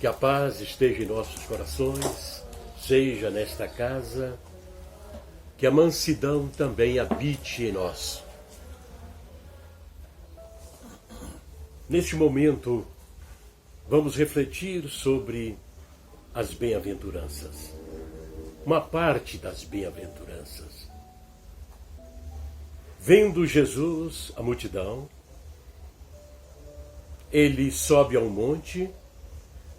Que a paz esteja em nossos corações, seja nesta casa, que a mansidão também habite em nós. Neste momento, vamos refletir sobre as bem-aventuranças. Uma parte das bem-aventuranças. Vendo Jesus, a multidão, ele sobe a um monte.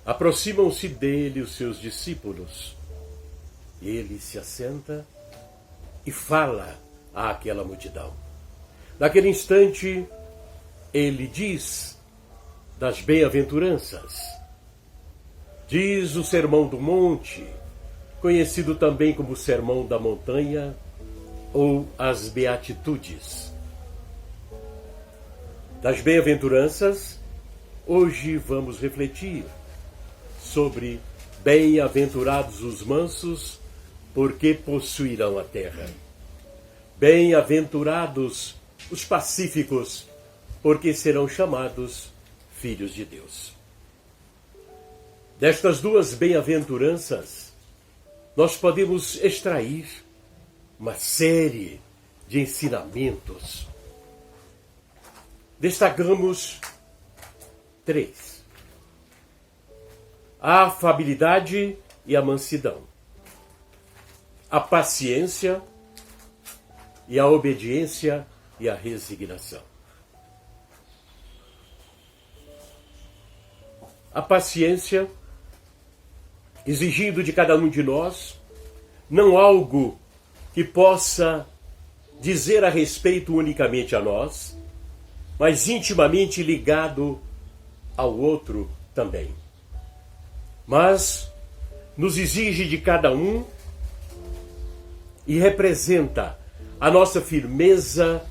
Aproximam-se dele os seus discípulos. Ele se assenta e fala àquela multidão. Naquele instante, ele diz das bem-aventuranças. Diz o Sermão do Monte, conhecido também como Sermão da Montanha ou as Beatitudes. Das bem-aventuranças, hoje vamos refletir sobre bem-aventurados os mansos, porque possuirão a terra. Bem-aventurados os pacíficos, porque serão chamados filhos de Deus. Destas duas bem-aventuranças, nós podemos extrair uma série de ensinamentos. Destacamos 3. A afabilidade e a mansidão, a paciência e a obediência e a resignação. A paciência, exigindo de cada um de nós, não algo que possa dizer a respeito unicamente a nós, mas intimamente ligado ao outro também. Mas nos exige de cada um e representa a nossa firmeza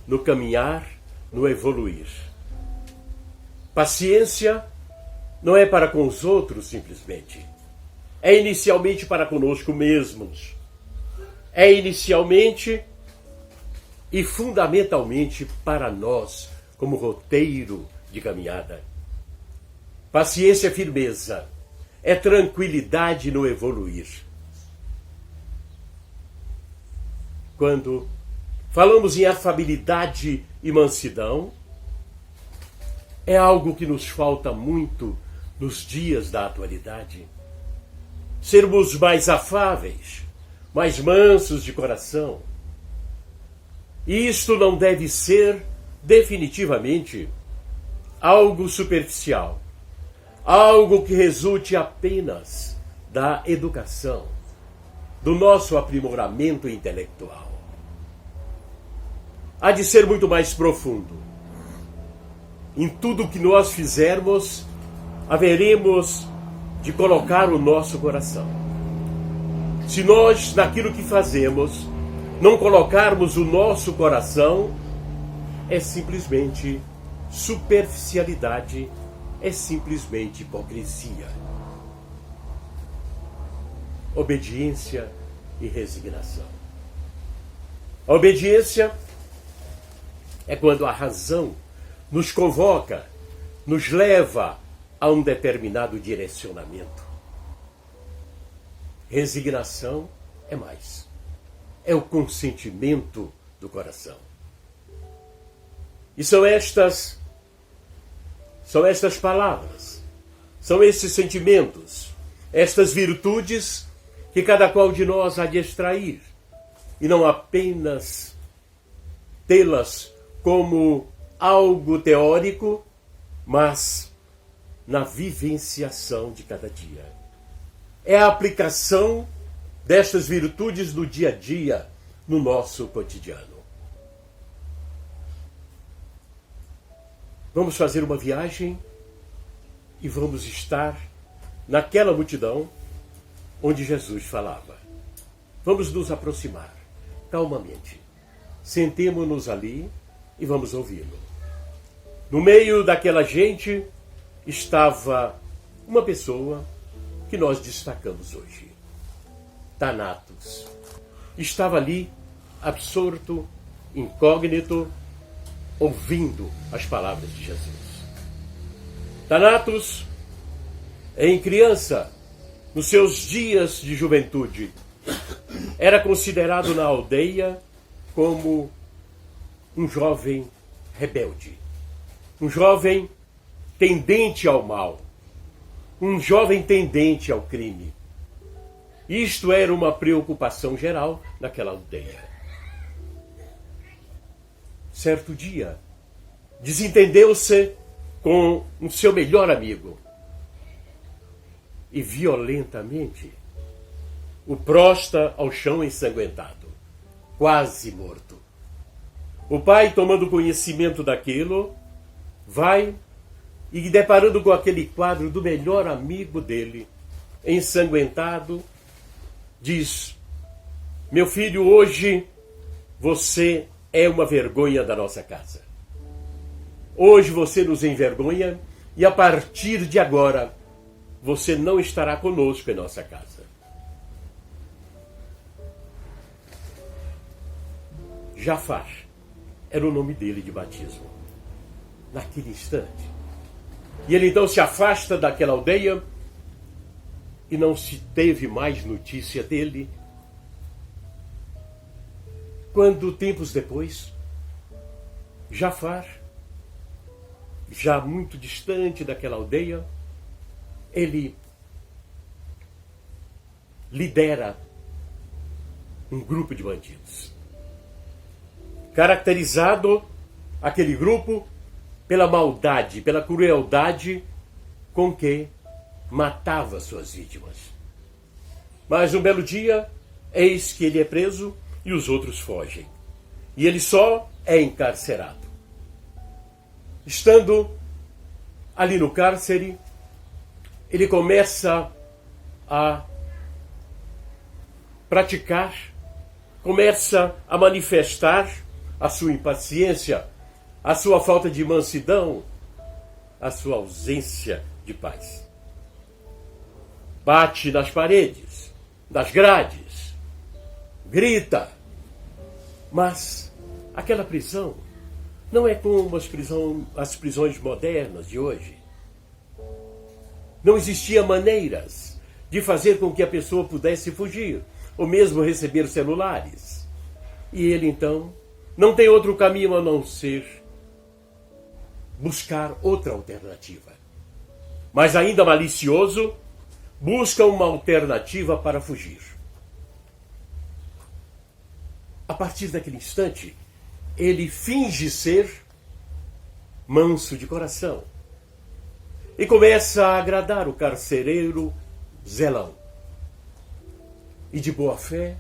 no caminhar, no evoluir. Paciência não é para com os outros simplesmente. É inicialmente para conosco mesmos. É inicialmente e fundamentalmente para nós, como roteiro de caminhada. Paciência é firmeza. É tranquilidade no evoluir. Quando falamos em afabilidade e mansidão, é algo que nos falta muito nos dias da atualidade. Sermos mais afáveis, mais mansos de coração. E isto não deve ser, definitivamente, algo superficial. Algo que resulte apenas da educação, do nosso aprimoramento intelectual. Há de ser muito mais profundo. Em tudo que nós fizermos, haveremos de colocar o nosso coração. Se nós, naquilo que fazemos, não colocarmos o nosso coração, é simplesmente superficialidade, é simplesmente hipocrisia. Obediência e resignação. A obediência é quando a razão nos convoca, nos leva a um determinado direcionamento. Resignação é mais. É o consentimento do coração. E são estas palavras, são esses sentimentos, estas virtudes que cada qual de nós há de extrair, e não apenas tê-las como algo teórico, mas na vivenciação de cada dia. É a aplicação destas virtudes no dia a dia, no nosso cotidiano. Vamos fazer uma viagem e vamos estar naquela multidão onde Jesus falava. Vamos nos aproximar calmamente. Sentemo-nos ali e vamos ouvi-lo. No meio daquela gente estava uma pessoa que nós destacamos hoje. Thanatos. Estava ali, absorto, incógnito, ouvindo as palavras de Jesus. Thanatos em criança, nos seus dias de juventude, era considerado na aldeia como um jovem rebelde, um jovem tendente ao mal, um jovem tendente ao crime. Isto era uma preocupação geral naquela aldeia. Certo dia, desentendeu-se com o seu melhor amigo e violentamente o prosta ao chão ensanguentado, quase morto. O pai, tomando conhecimento daquilo, vai e, deparando com aquele quadro do melhor amigo dele, ensanguentado, diz: meu filho, hoje você é uma vergonha da nossa casa. Hoje você nos envergonha e a partir de agora você não estará conosco em nossa casa. Jafar era o nome dele de batismo, naquele instante. E ele então se afasta daquela aldeia e não se teve mais notícia dele. Quando, tempos depois, Jafar, já muito distante daquela aldeia, ele lidera um grupo de bandidos. Caracterizado aquele grupo pela maldade, pela crueldade com que matava suas vítimas. Mas um belo dia, eis que ele é preso e os outros fogem. E ele só é encarcerado. Estando ali no cárcere, ele começa a praticar, começa a manifestar a sua impaciência, a sua falta de mansidão, a sua ausência de paz. Bate nas paredes, nas grades, grita. Mas aquela prisão não é como as prisões modernas de hoje. Não existiam maneiras de fazer com que a pessoa pudesse fugir, ou mesmo receber celulares. E ele então não tem outro caminho a não ser buscar outra alternativa. Mas ainda malicioso, busca uma alternativa para fugir. A partir daquele instante, ele finge ser manso de coração e começa a agradar o carcereiro zelão. E de boa fé,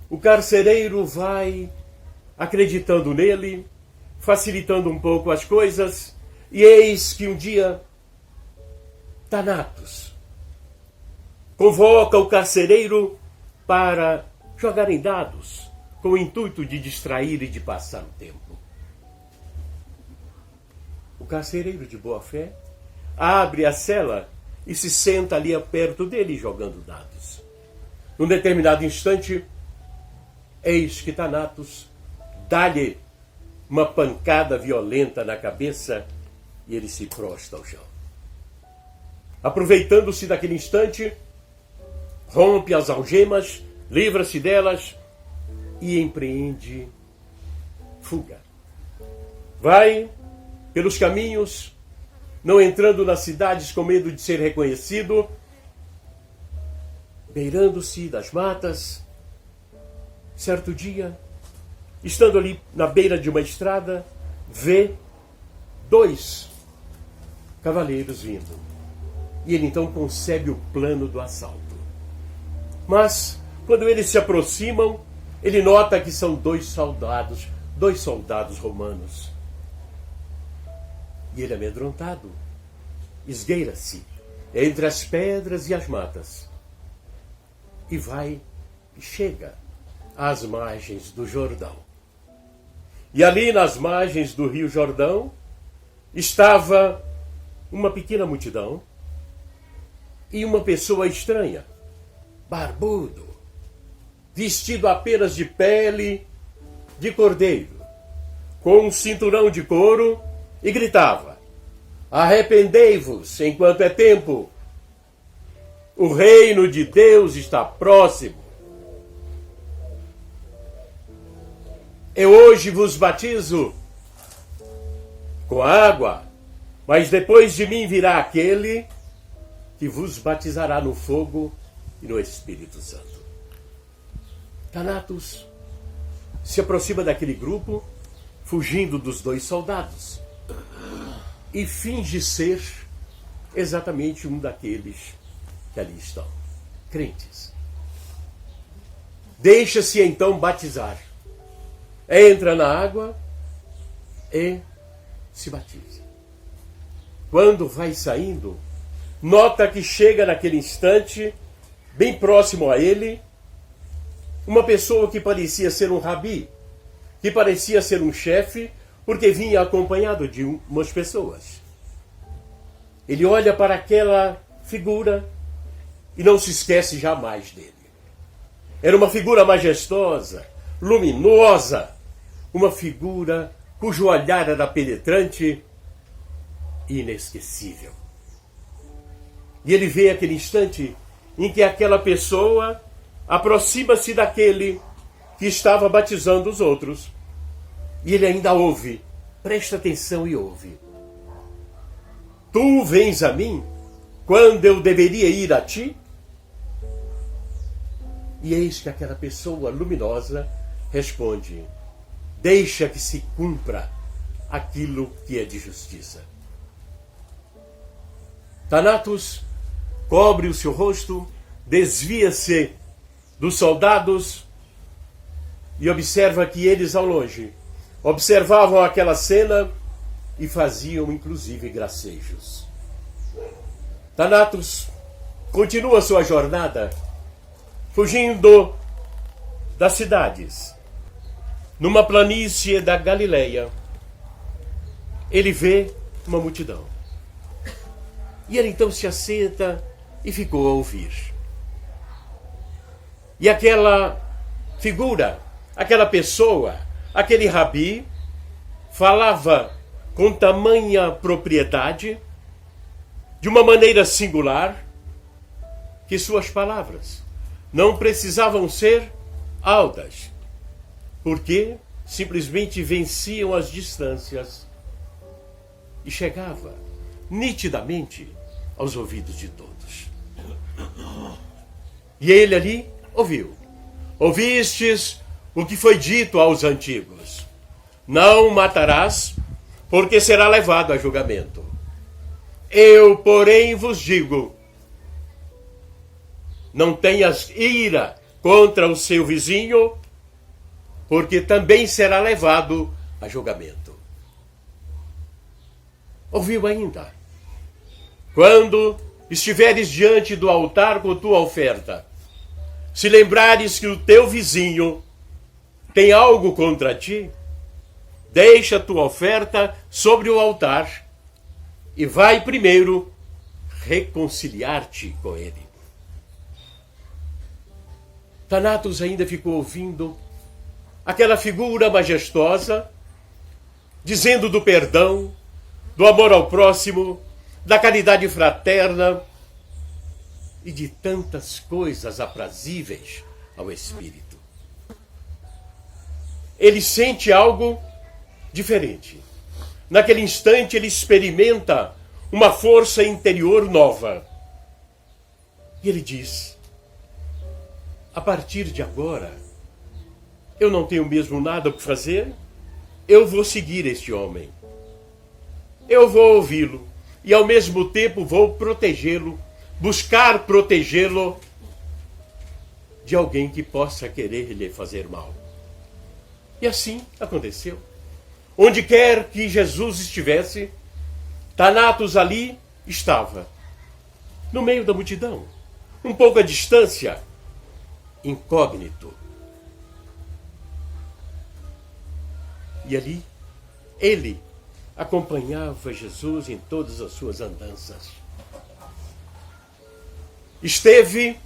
o carcereiro vai acreditando nele, facilitando um pouco as coisas, e eis que um dia Thanatos convoca o carcereiro para jogarem dados, com o intuito de distrair e de passar o tempo. O carcereiro, de boa fé, abre a cela e se senta ali perto dele jogando dados. Num determinado instante, eis que Thanatos dá-lhe uma pancada violenta na cabeça e ele se prostra ao chão. Aproveitando-se daquele instante, rompe as algemas, livra-se delas e empreende fuga. Vai pelos caminhos, não entrando nas cidades com medo de ser reconhecido, beirando-se das matas. Certo dia, estando ali na beira de uma estrada, vê 2 cavaleiros vindo. E ele então concebe o plano do assalto. Mas, quando eles se aproximam, ele nota que são 2 soldados romanos. E ele, amedrontado, esgueira-se entre as pedras e as matas. E vai e chega às margens do Jordão. E ali nas margens do Rio Jordão estava uma pequena multidão e uma pessoa estranha, barbudo, vestido apenas de pele de cordeiro, com um cinturão de couro, e gritava: arrependei-vos enquanto é tempo, O reino de Deus está próximo. Eu hoje vos batizo com água, mas depois de mim virá aquele que vos batizará no fogo e no Espírito Santo. Thanatos se aproxima daquele grupo, fugindo dos dois soldados, e finge ser exatamente um daqueles que ali estão, crentes. Deixa-se então batizar, entra na água e se batiza. Quando vai saindo, nota que chega naquele instante, bem próximo a ele, uma pessoa que parecia ser um rabi, que parecia ser um chefe, porque vinha acompanhado de umas pessoas. Ele olha para aquela figura e não se esquece jamais dele. Era uma figura majestosa, luminosa, uma figura cujo olhar era penetrante e inesquecível. E ele vê aquele instante em que aquela pessoa aproxima-se daquele que estava batizando os outros. E ele ainda ouve, presta atenção e ouve. Tu vens a mim quando eu deveria ir a ti? E eis que aquela pessoa luminosa responde: deixa que se cumpra aquilo que é de justiça. Thanatos cobre o seu rosto, desvia-se dos soldados e observa que eles ao longe observavam aquela cena e faziam inclusive gracejos. Thanatos continua sua jornada fugindo das cidades. Numa planície da Galileia, ele vê uma multidão. E ele então se assenta e ficou a ouvir. E aquela figura, aquela pessoa, aquele rabi, falava com tamanha propriedade, de uma maneira singular, que suas palavras não precisavam ser altas, porque simplesmente venciam as distâncias e chegava nitidamente aos ouvidos de todos. E ele ali ouviu. Ouvistes o que foi dito aos antigos: não matarás, porque será levado a julgamento. Eu, porém, vos digo: não tenhas ira contra o seu vizinho, porque também será levado a julgamento. Ouviu ainda? Quando estiveres diante do altar com tua oferta, se lembrares que o teu vizinho tem algo contra ti, deixa a tua oferta sobre o altar e vai primeiro reconciliar-te com ele. Thanatos ainda ficou ouvindo aquela figura majestosa, dizendo do perdão, do amor ao próximo, da caridade fraterna e de tantas coisas aprazíveis ao espírito. Ele sente algo diferente. Naquele instante ele experimenta uma força interior nova. E ele diz: a partir de agora, eu não tenho mesmo nada para fazer, eu vou seguir este homem. Eu vou ouvi-lo e ao mesmo tempo vou protegê-lo, buscar protegê-lo de alguém que possa querer lhe fazer mal. E assim aconteceu. Onde quer que Jesus estivesse, Thanatos ali estava, no meio da multidão, um pouco à distância, incógnito. E ali, ele acompanhava Jesus em todas as suas andanças. Esteve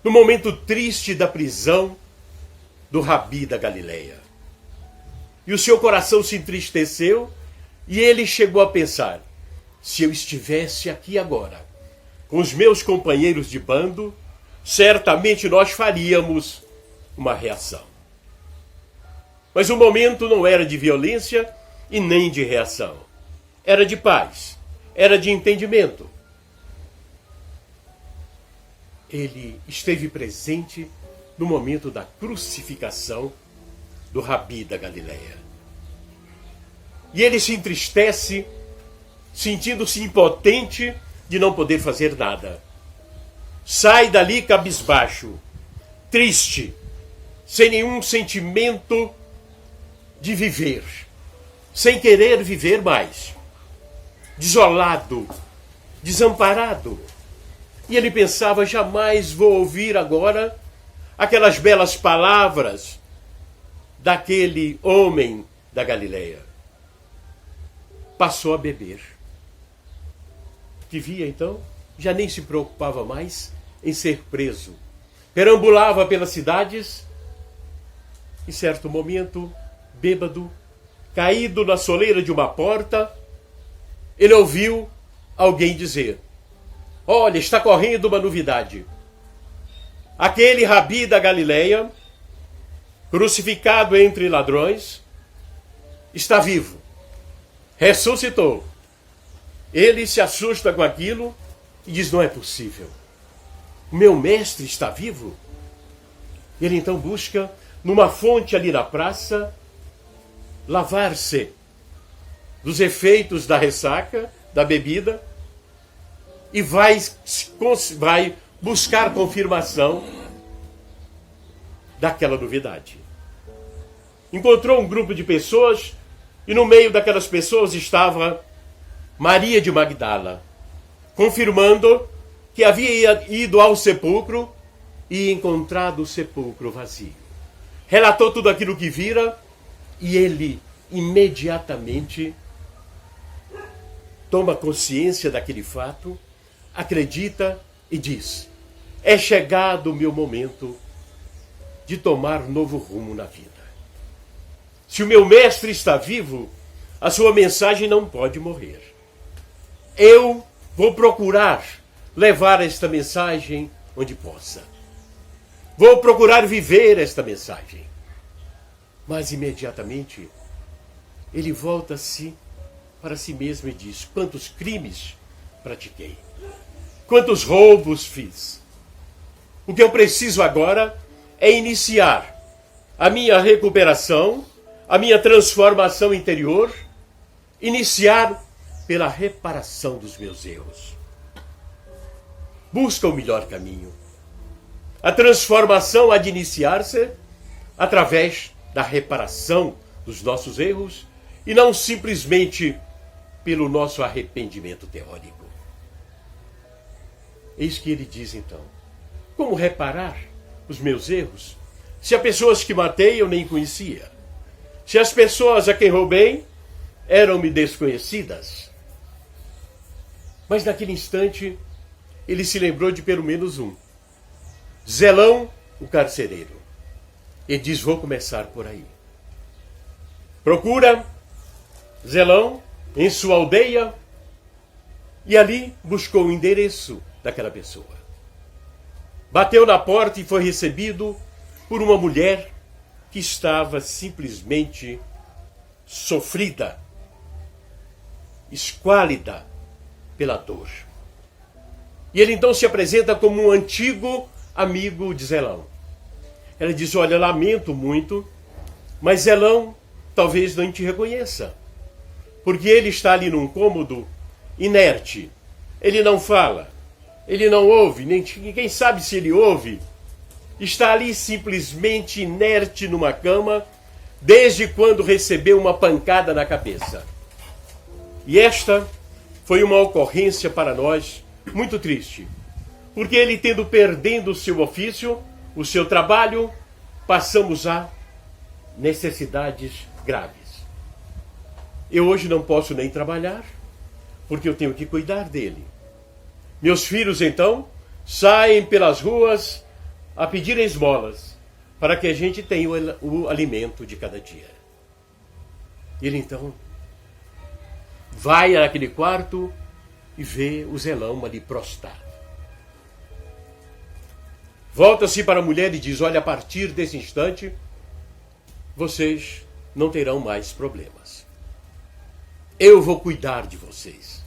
no momento triste da prisão do Rabi da Galileia. E o seu coração se entristeceu e ele chegou a pensar: se eu estivesse aqui agora, com os meus companheiros de bando, certamente nós faríamos uma reação. Mas o momento não era de violência e nem de reação. Era de paz, era de entendimento. Ele esteve presente no momento da crucificação do Rabi da Galileia. E ele se entristece, sentindo-se impotente de não poder fazer nada. Sai dali cabisbaixo, triste, sem nenhum sentimento de viver, sem querer viver mais, desolado, desamparado. E ele pensava, jamais vou ouvir agora aquelas belas palavras daquele homem da Galileia. Passou a beber. Que via então, já nem se preocupava mais em ser preso. Perambulava pelas cidades, em certo momento, bêbado, caído na soleira de uma porta, ele ouviu alguém dizer: olha, está correndo uma novidade. Aquele Rabi da Galileia, crucificado entre ladrões, está vivo. Ressuscitou. Ele se assusta com aquilo e diz: não é possível. O meu mestre está vivo? Ele então busca, numa fonte ali na praça, lavar-se dos efeitos da ressaca, da bebida, e vai buscar confirmação daquela novidade. Encontrou um grupo de pessoas e no meio daquelas pessoas estava Maria de Magdala, confirmando que havia ido ao sepulcro e encontrado o sepulcro vazio. Relatou tudo aquilo que vira e ele imediatamente toma consciência daquele fato, acredita e diz: é chegado o meu momento de tomar novo rumo na vida. Se o meu mestre está vivo, a sua mensagem não pode morrer. Eu vou procurar levar esta mensagem onde possa. Vou procurar viver esta mensagem. Mas imediatamente ele volta-se para si mesmo e diz: quantos crimes pratiquei, quantos roubos fiz. O que eu preciso agora é iniciar a minha recuperação, a minha transformação interior, iniciar pela reparação dos meus erros. Busca o melhor caminho. A transformação há de iniciar-se através da reparação dos nossos erros e não simplesmente pelo nosso arrependimento teórico. Eis que ele diz então: como reparar os meus erros se as pessoas que matei eu nem conhecia? Se as pessoas a quem roubei eram-me desconhecidas? Mas naquele instante ele se lembrou de pelo menos um: Zelão, o carcereiro. Ele diz: vou começar por aí. Procura Zelão em sua aldeia e ali buscou o endereço daquela pessoa. Bateu na porta e foi recebido por uma mulher que estava simplesmente sofrida, esquálida pela dor. E ele então se apresenta como um antigo amigo de Zelão. Ela diz: olha, lamento muito, mas Zelão talvez não te reconheça, porque ele está ali num cômodo inerte. Ele não fala, ele não ouve, nem quem sabe se ele ouve. Está ali simplesmente inerte numa cama, desde quando recebeu uma pancada na cabeça. E esta foi uma ocorrência para nós muito triste, porque ele, perdendo o seu ofício, o seu trabalho, passamos a necessidades graves. Eu hoje não posso nem trabalhar, porque eu tenho que cuidar dele. Meus filhos, então, saem pelas ruas a pedir esmolas, para que a gente tenha o alimento de cada dia. Ele, então, vai àquele quarto e vê o Zelão ali prostrado. Volta-se para a mulher e diz: olha, a partir desse instante, vocês não terão mais problemas. Eu vou cuidar de vocês.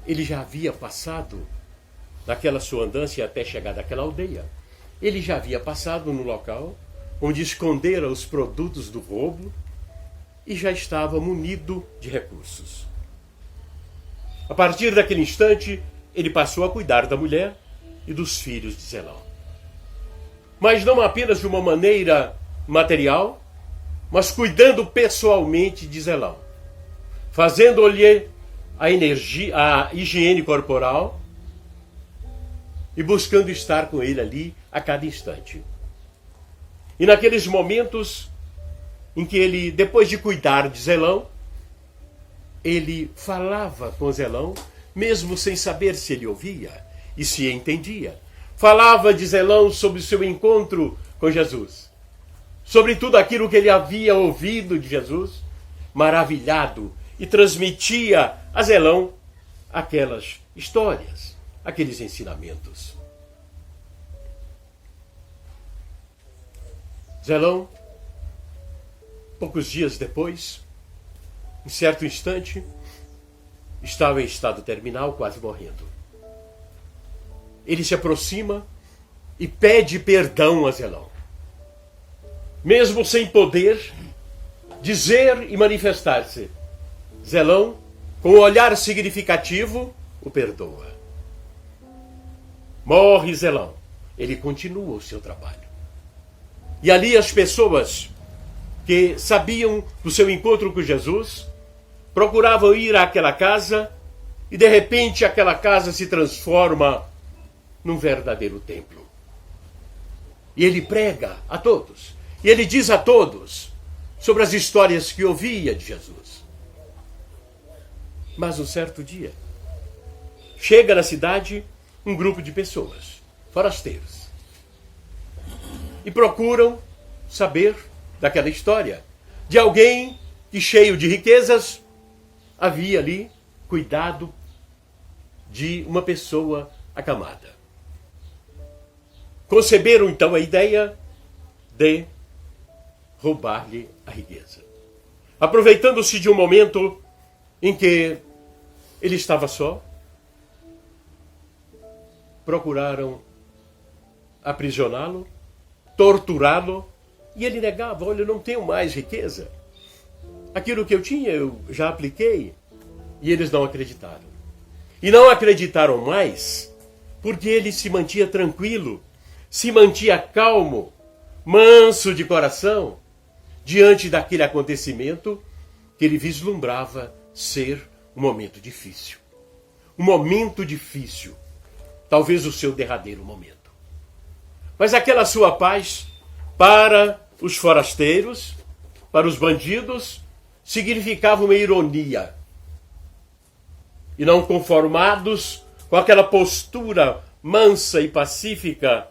Ele já havia passado, naquela sua andança até chegar naquela aldeia, ele já havia passado no local onde escondera os produtos do roubo e já estava munido de recursos. A partir daquele instante, ele passou a cuidar da mulher e dos filhos de Zelão. Mas não apenas de uma maneira material, mas cuidando pessoalmente de Zelão, fazendo-lhe a higiene corporal e buscando estar com ele ali a cada instante. E naqueles momentos em que ele, depois de cuidar de Zelão, ele falava com Zelão, mesmo sem saber se ele ouvia e se entendia. Falava de Zelão sobre o seu encontro com Jesus, sobre tudo aquilo que ele havia ouvido de Jesus, maravilhado, e transmitia a Zelão aquelas histórias, aqueles ensinamentos. Zelão, poucos dias depois, em certo instante, estava em estado terminal, quase morrendo. Ele se aproxima e pede perdão a Zelão. Mesmo sem poder dizer e manifestar-se, Zelão, com um olhar significativo, o perdoa. Morre Zelão. Ele continua o seu trabalho. E ali as pessoas que sabiam do seu encontro com Jesus procuravam ir àquela casa e de repente aquela casa se transforma num verdadeiro templo. E ele prega a todos. E ele diz a todos sobre as histórias que ouvia de Jesus. Mas um certo dia, chega na cidade um grupo de pessoas, forasteiros, e procuram saber daquela história de alguém que, cheio de riquezas, havia ali cuidado de uma pessoa acamada. Conceberam então a ideia de roubar-lhe a riqueza. Aproveitando-se de um momento em que ele estava só, procuraram aprisioná-lo, torturá-lo, e ele negava: olha, eu não tenho mais riqueza. Aquilo que eu tinha eu já apliquei. E eles não acreditaram. E não acreditaram mais porque ele se mantinha tranquilo, se mantinha calmo, manso de coração, diante daquele acontecimento que ele vislumbrava ser um momento difícil. Um momento difícil, talvez o seu derradeiro momento. Mas aquela sua paz, para os forasteiros, para os bandidos, significava uma ironia. E não conformados com aquela postura mansa e pacífica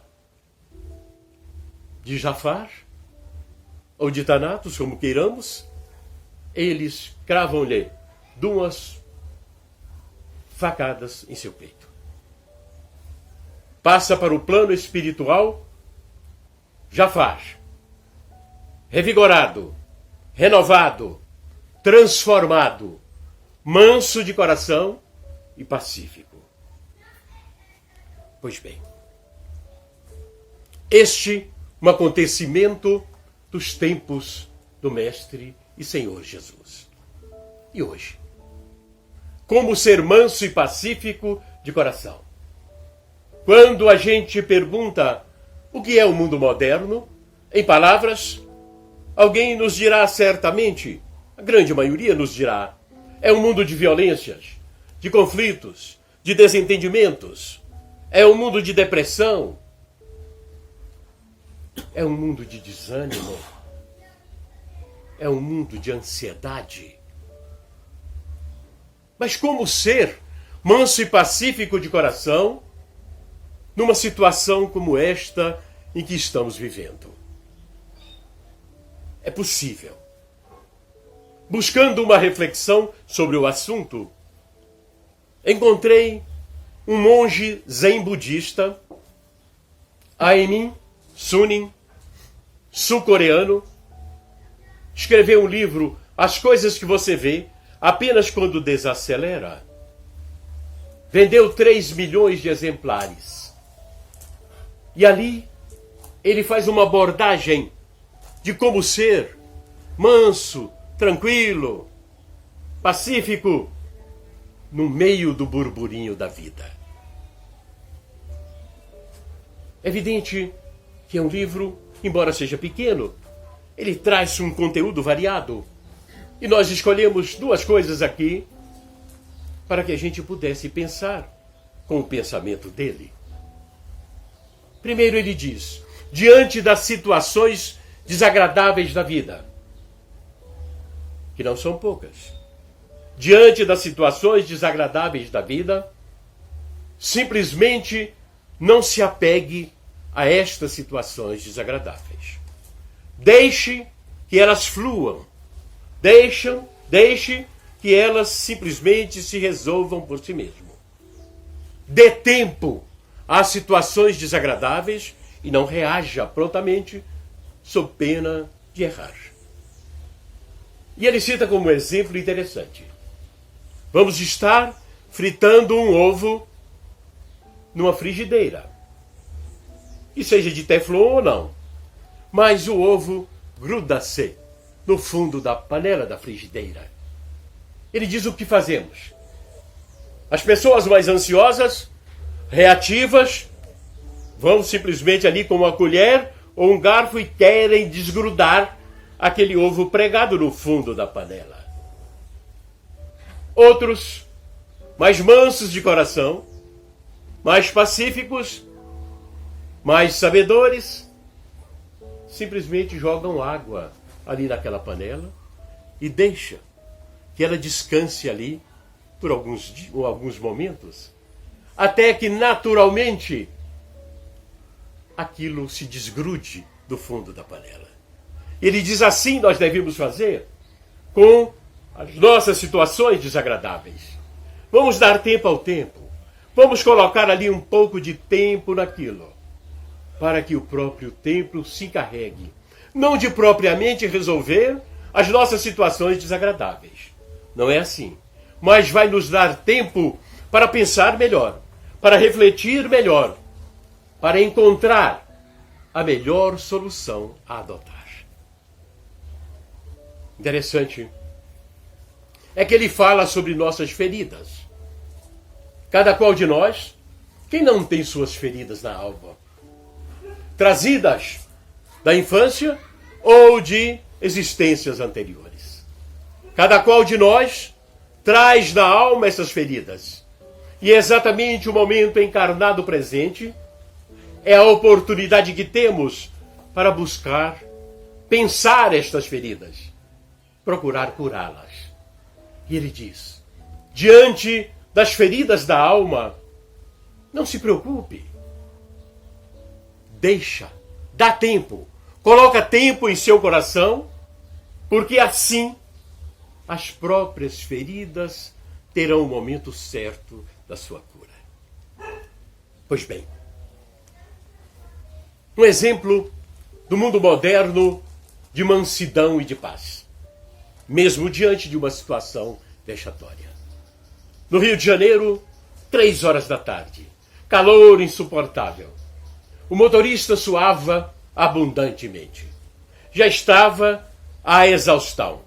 de Jafar, ou de Thanatos, como queiramos, eles cravam-lhe 2 facadas em seu peito. Passa para o plano espiritual Jafar, revigorado, renovado, transformado, manso de coração e pacífico. Pois bem, este um acontecimento dos tempos do Mestre e Senhor Jesus. E hoje, como ser manso e pacífico de coração? Quando a gente pergunta o que é o mundo moderno, em palavras, alguém nos dirá certamente, a grande maioria nos dirá, é um mundo de violências, de conflitos, de desentendimentos, é um mundo de depressão, é um mundo de desânimo, é um mundo de ansiedade. Mas como ser manso e pacífico de coração numa situação como esta em que estamos vivendo? É possível. Buscando uma reflexão sobre o assunto, encontrei um monge zen budista Aemin Sunim, sul-coreano, escreveu um livro, As Coisas que Você Vê Apenas Quando Desacelera. Vendeu 3 milhões de exemplares. E ali ele faz uma abordagem de como ser manso, tranquilo, pacífico, no meio do burburinho da vida. É evidente que é um livro, embora seja pequeno, ele traz um conteúdo variado. E nós escolhemos 2 coisas aqui para que a gente pudesse pensar com o pensamento dele. Primeiro ele diz, diante das situações desagradáveis da vida, que não são poucas, diante das situações desagradáveis da vida, simplesmente não se apegue a estas situações desagradáveis. Deixe que elas fluam. Deixe que elas simplesmente se resolvam por si mesmo. Dê tempo às situações desagradáveis e não reaja prontamente sob pena de errar. E ele cita como exemplo interessante. Vamos estar fritando um ovo numa frigideira. E seja de teflon ou não. Mas o ovo gruda-se no fundo da panela da frigideira. Ele diz o que fazemos. As pessoas mais ansiosas, reativas, vão simplesmente ali com uma colher ou um garfo e querem desgrudar aquele ovo pregado no fundo da panela. Outros, mais mansos de coração, mais pacíficos, mais sabedores, simplesmente jogam água ali naquela panela e deixam que ela descanse ali por alguns momentos, até que naturalmente aquilo se desgrude do fundo da panela. Ele diz assim nós devemos fazer com as nossas situações desagradáveis. Vamos dar tempo ao tempo. Vamos colocar ali um pouco de tempo naquilo, para que o próprio tempo se encarregue, não de propriamente resolver as nossas situações desagradáveis. Não é assim. Mas vai nos dar tempo para pensar melhor, para refletir melhor, para encontrar a melhor solução a adotar. Interessante é que ele fala sobre nossas feridas. Cada qual de nós, quem não tem suas feridas na alma? Trazidas da infância ou de existências anteriores. Cada qual de nós traz na alma essas feridas. E é exatamente o momento encarnado presente é a oportunidade que temos para buscar, pensar estas feridas, procurar curá-las. E ele diz, diante das feridas da alma, não se preocupe. Deixa, dá tempo, coloca tempo em seu coração, porque assim as próprias feridas terão o momento certo da sua cura. Pois bem, um exemplo do mundo moderno de mansidão e de paz, mesmo diante de uma situação vexatória. No Rio de Janeiro, 3 horas da tarde, calor insuportável. O motorista suava abundantemente. Já estava à exaustão.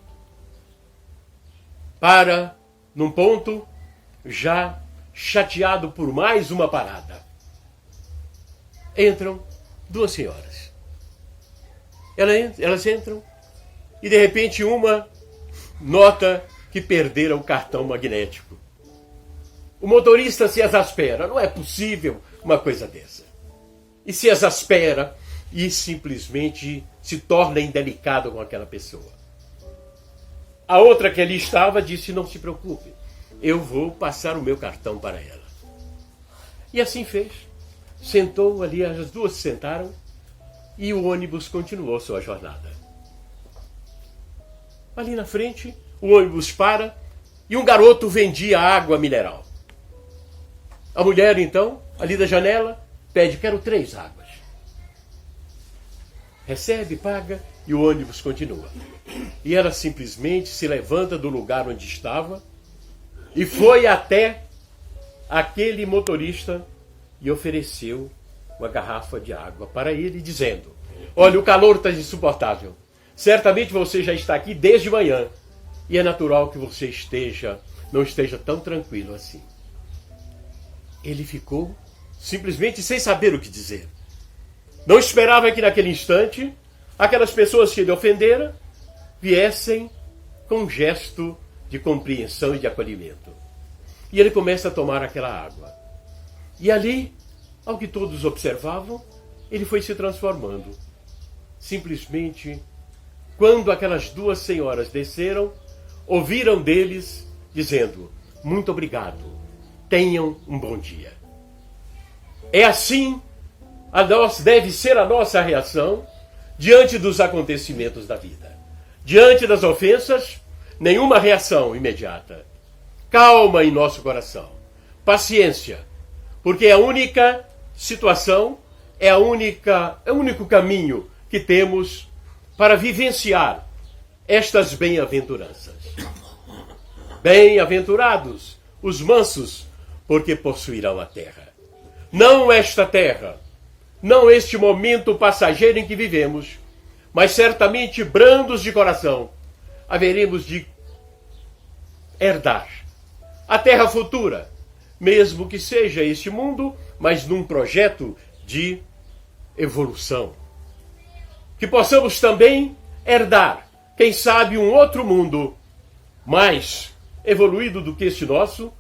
Para, num ponto, já chateado por mais uma parada. Entram 2 senhoras. Elas entram e, de repente, uma nota que perdera o cartão magnético. O motorista se exaspera. Não é possível uma coisa dessa. E se exaspera e simplesmente se torna indelicado com aquela pessoa. A outra que ali estava disse, não se preocupe, eu vou passar o meu cartão para ela. E assim fez. Sentou ali, as 2 se sentaram e o ônibus continuou sua jornada. Ali na frente, o ônibus para e um garoto vendia água mineral. A mulher, então, ali da janela, pede, quero 3 águas. recebe, paga e o ônibus continua. E ela simplesmente se levanta do lugar onde estava e foi até aquele motorista e ofereceu uma garrafa de água para ele, dizendo: olha, o calor está insuportável. Certamente você já está aqui desde manhã e é natural que você não esteja tão tranquilo assim. Ele ficou simplesmente sem saber o que dizer. Não esperava que naquele instante aquelas pessoas que ele ofendera viessem com um gesto de compreensão e de acolhimento. E ele começa a tomar aquela água. E ali, ao que todos observavam, ele foi se transformando. Simplesmente, quando aquelas duas senhoras desceram, ouviram deles dizendo: muito obrigado, tenham um bom dia. É assim deve ser a nossa reação diante dos acontecimentos da vida. Diante das ofensas, nenhuma reação imediata. Calma em nosso coração. Paciência, porque é a única situação, é o único caminho que temos para vivenciar estas bem-aventuranças. Bem-aventurados os mansos, porque possuirão a terra. Não esta terra, não este momento passageiro em que vivemos, mas certamente brandos de coração, haveremos de herdar a terra futura, mesmo que seja este mundo, mas num projeto de evolução. Que possamos também herdar, quem sabe, um outro mundo mais evoluído do que este nosso,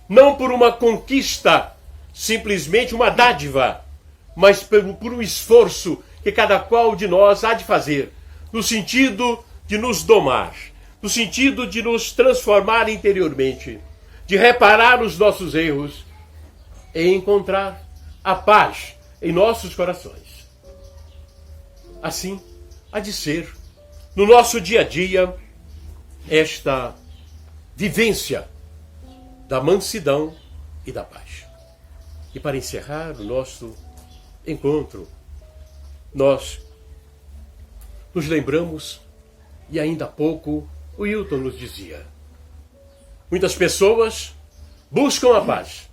não por uma conquista, simplesmente uma dádiva, mas por um esforço que cada qual de nós há de fazer, no sentido de nos domar, no sentido de nos transformar interiormente, de reparar os nossos erros e encontrar a paz em nossos corações. Assim há de ser, no nosso dia a dia, esta vivência da mansidão e da paz. E para encerrar o nosso encontro, nós nos lembramos, e ainda há pouco o Hilton nos dizia, muitas pessoas buscam a paz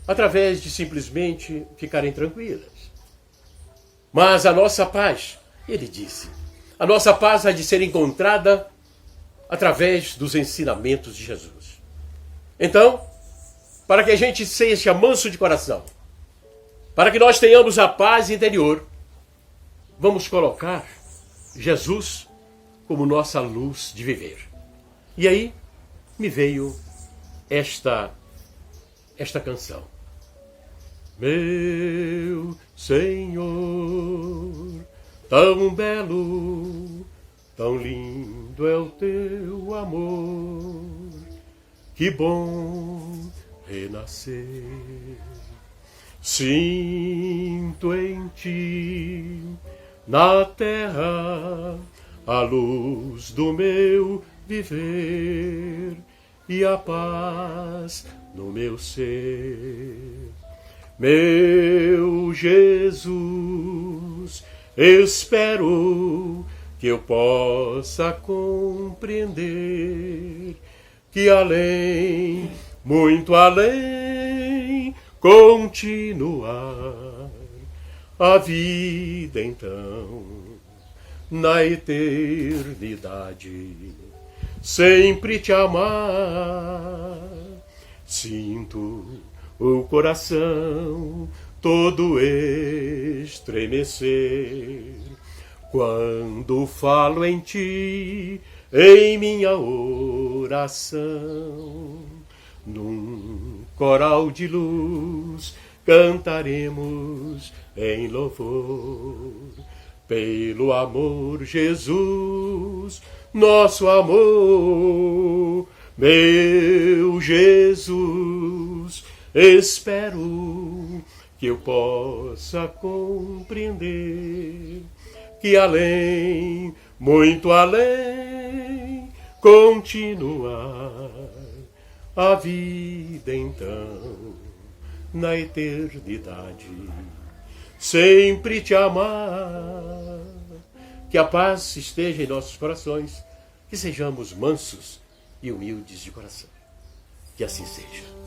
através de simplesmente ficarem tranquilas. Mas a nossa paz, ele disse, a nossa paz há de ser encontrada através dos ensinamentos de Jesus. Então, para que a gente seja manso de coração, para que nós tenhamos a paz interior, vamos colocar Jesus como nossa luz de viver. E aí me veio esta canção. Meu Senhor, tão belo, tão lindo é o teu amor, que bom renascer. Sinto em ti, na terra, a luz do meu viver e a paz no meu ser. Meu Jesus, espero que eu possa compreender que além, muito além, continuar a vida então na eternidade, sempre te amar. Sinto o coração todo estremecer quando falo em ti em minha oração. Num coral de luz cantaremos em louvor pelo amor, Jesus, nosso amor. Meu Jesus, espero que eu possa compreender que além, muito além, continuar a vida então na eternidade, sempre te amar. Que a paz esteja em nossos corações, que sejamos mansos e humildes de coração. Que assim seja.